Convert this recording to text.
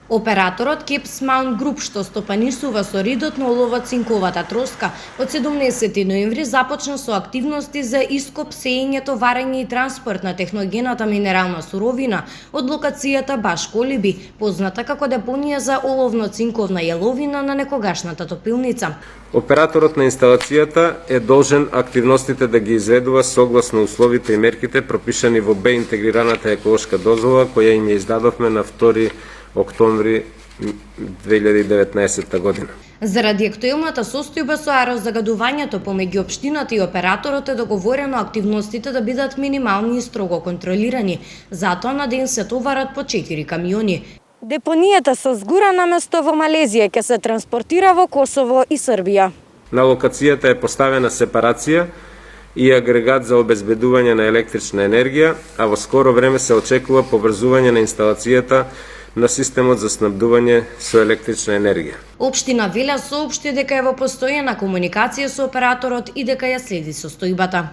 Операторот Cape Mount Group, што стопанисува со ридот на олово-цинковата троска, од 17 ноември започна со активности за ископ, сеење, варење и транспорт на техногената минерална суровина од локацијата Баш Колиби, позната како депонија за оловно-цинковна јаловина на некогашната топилница. Операторот на инсталацијата е должен активностите да ги изведува согласно условите и мерките пропишани во Б интегрираната еколошка дозвола која им ја издадовме на 2 октомври 2019 година. Заради актуелната состојба со аерозагадувањето помеѓу општината и операторот е договорено активностите да бидат минимални и строго контролирани. Затоа на ден се товарат по 4 камиони. Депонијата со згурана место во Малезија ќе се транспортира во Косово и Србија. На локацијата е поставена сепарација и агрегат за обезбедување на електрична енергија, а во скоро време се очекува поврзување на инсталацијата на системот за снабдување со електрична енергија. Општина Велес соопшти дека е во постојана комуникација со операторот и дека ја следи состојбата.